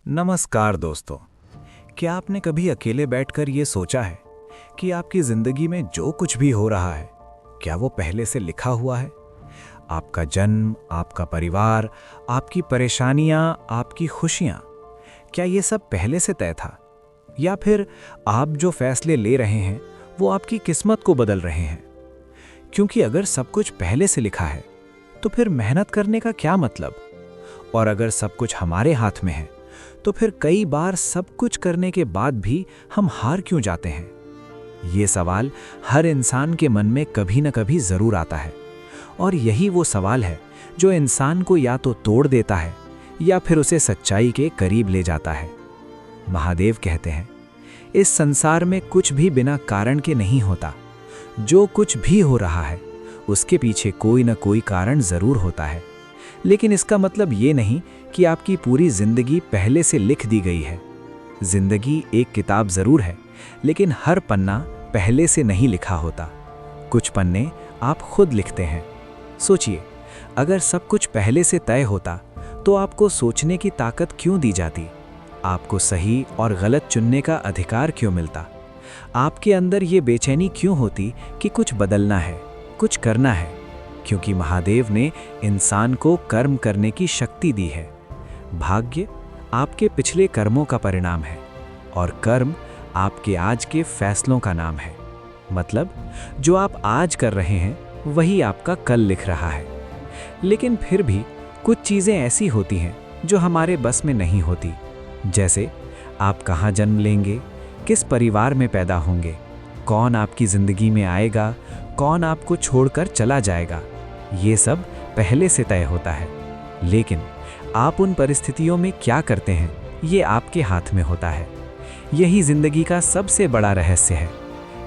नमस्कार दोस्तों। क्या आपने कभी अकेले बैठकर ये सोचा है कि आपकी जिंदगी में जो कुछ भी हो रहा है क्या वो पहले से लिखा हुआ है? आपका जन्म, आपका परिवार, आपकी परेशानियां, आपकी खुशियां, क्या ये सब पहले से तय था? या फिर आप जो फैसले ले रहे हैं वो आपकी किस्मत को बदल रहे हैं? क्योंकि अगर सब कुछ पहले से लिखा है तो फिर मेहनत करने का क्या मतलब? और अगर सब कुछ हमारे हाथ में है तो फिर कई बार सब कुछ करने के बाद भी हम हार क्यों जाते हैं? ये सवाल हर इंसान के मन में कभी न कभी जरूर आता है, और यही वो सवाल है जो इंसान को या तो तोड़ देता है या फिर उसे सच्चाई के करीब ले जाता है। महादेव कहते हैं, इस संसार में कुछ भी बिना कारण के नहीं होता। जो कुछ भी हो रहा है उसके पीछे कोई न कोई कारण जरूर होता है। लेकिन इसका मतलब ये नहीं कि आपकी पूरी जिंदगी पहले से लिख दी गई है। जिंदगी एक किताब जरूर है, लेकिन हर पन्ना पहले से नहीं लिखा होता। कुछ पन्ने आप खुद लिखते हैं। सोचिए, अगर सब कुछ पहले से तय होता तो आपको सोचने की ताकत क्यों दी जाती? आपको सही और गलत चुनने का अधिकार क्यों मिलता? आपके अंदर ये बेचैनी क्यों होती कि कुछ बदलना है, कुछ करना है? क्योंकि महादेव ने इंसान को कर्म करने की शक्ति दी है। भाग्य आपके पिछले कर्मों का परिणाम है और कर्म आपके आज के फैसलों का नाम है। मतलब जो आप आज कर रहे हैं वही आपका कल लिख रहा है। लेकिन फिर भी कुछ चीज़ें ऐसी होती हैं जो हमारे बस में नहीं होती। जैसे आप कहाँ जन्म लेंगे, किस परिवार में पैदा होंगे, कौन आपकी ज़िंदगी में आएगा, कौन आपको छोड़कर चला जाएगा। ये सब पहले से तय होता है। लेकिन आप उन परिस्थितियों में क्या करते हैं ये आपके हाथ में होता है। यही जिंदगी का सबसे बड़ा रहस्य है।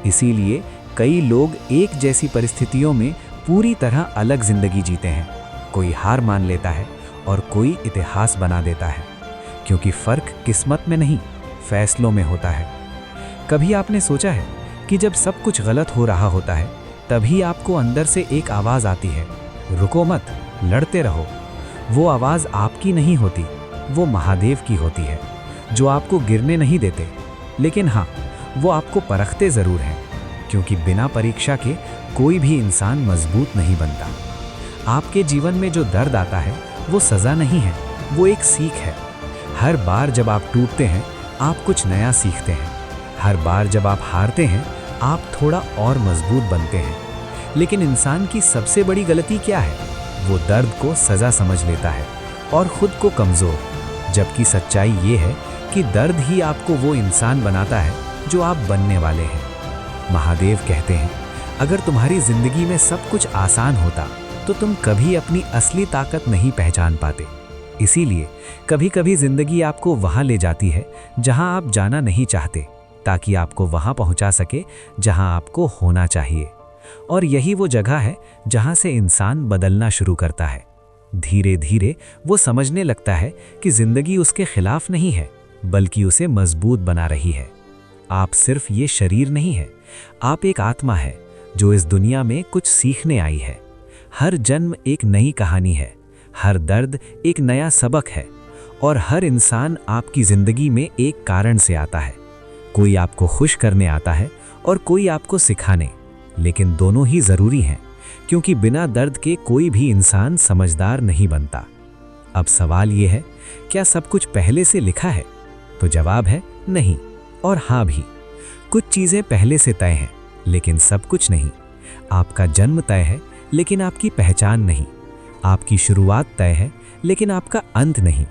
इसीलिए कई लोग एक जैसी परिस्थितियों में पूरी तरह अलग जिंदगी जीते हैं। कोई हार मान लेता है और कोई इतिहास बना देता है, क्योंकि फर्क किस्मत में नहीं, फैसलों में होता है। कभी आपने सोचा है कि जब सब कुछ गलत हो रहा होता है तभी आपको अंदर से एक आवाज़ आती है, रुको मत, लड़ते रहो। वो आवाज़ आपकी नहीं होती, वो महादेव की होती है, जो आपको गिरने नहीं देते। लेकिन हाँ, वो आपको परखते ज़रूर हैं, क्योंकि बिना परीक्षा के कोई भी इंसान मजबूत नहीं बनता। आपके जीवन में जो दर्द आता है वो सज़ा नहीं है, वो एक सीख है। हर बार जब आप टूटते हैं आप कुछ नया सीखते हैं। हर बार जब आप हारते हैं आप थोड़ा और मजबूत बनते हैं। लेकिन इंसान की सबसे बड़ी गलती क्या है? वो दर्द को सज़ा समझ लेता है और खुद को कमज़ोर। जबकि सच्चाई ये है कि दर्द ही आपको वो इंसान बनाता है जो आप बनने वाले हैं। महादेव कहते हैं, अगर तुम्हारी ज़िंदगी में सब कुछ आसान होता तो तुम कभी अपनी असली ताकत नहीं पहचान पाते। इसीलिए कभी कभी ज़िंदगी आपको वहाँ ले जाती है जहाँ आप जाना नहीं चाहते, ताकि आपको वहाँ पहुँचा सके जहाँ आपको होना चाहिए। और यही वो जगह है जहाँ से इंसान बदलना शुरू करता है। धीरे धीरे वो समझने लगता है कि जिंदगी उसके खिलाफ नहीं है, बल्कि उसे मजबूत बना रही है। आप सिर्फ ये शरीर नहीं है, आप एक आत्मा है जो इस दुनिया में कुछ सीखने आई है। हर जन्म एक नई कहानी है, हर दर्द एक नया सबक है, और हर इंसान आपकी जिंदगी में एक कारण से आता है। कोई आपको खुश करने आता है और कोई आपको सिखाने, लेकिन दोनों ही ज़रूरी हैं, क्योंकि बिना दर्द के कोई भी इंसान समझदार नहीं बनता। अब सवाल ये है, क्या सब कुछ पहले से लिखा है? तो जवाब है नहीं और हाँ भी। कुछ चीज़ें पहले से तय हैं, लेकिन सब कुछ नहीं। आपका जन्म तय है, लेकिन आपकी पहचान नहीं। आपकी शुरुआत तय है, लेकिन आपका अंत नहीं।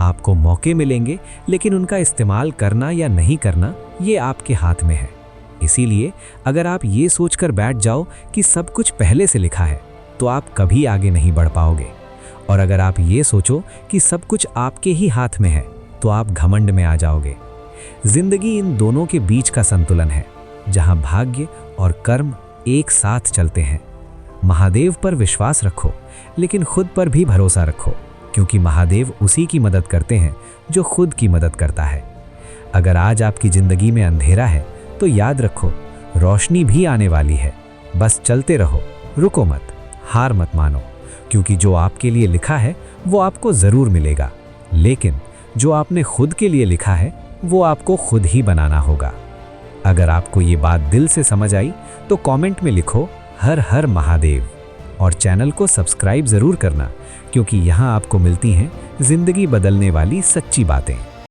आपको मौके मिलेंगे, लेकिन उनका इस्तेमाल करना या नहीं करना ये आपके हाथ में है। इसीलिए अगर आप ये सोचकर बैठ जाओ कि सब कुछ पहले से लिखा है तो आप कभी आगे नहीं बढ़ पाओगे। और अगर आप ये सोचो कि सब कुछ आपके ही हाथ में है तो आप घमंड में आ जाओगे। जिंदगी इन दोनों के बीच का संतुलन है, जहां भाग्य और कर्म एक साथ चलते हैं। महादेव पर विश्वास रखो, लेकिन खुद पर भी भरोसा रखो, क्योंकि महादेव उसी की मदद करते हैं जो खुद की मदद करता है। अगर आज आपकी जिंदगी में अंधेरा है तो याद रखो, रोशनी भी आने वाली है। बस चलते रहो, रुको मत, हार मत मानो, क्योंकि जो आपके लिए लिखा है वो आपको ज़रूर मिलेगा। लेकिन जो आपने खुद के लिए लिखा है वो आपको खुद ही बनाना होगा। अगर आपको ये बात दिल से समझ आई तो कमेंट में लिखो हर हर महादेव और चैनल को सब्सक्राइब ज़रूर करना, क्योंकि यहाँ आपको मिलती हैं ज़िंदगी बदलने वाली सच्ची बातें।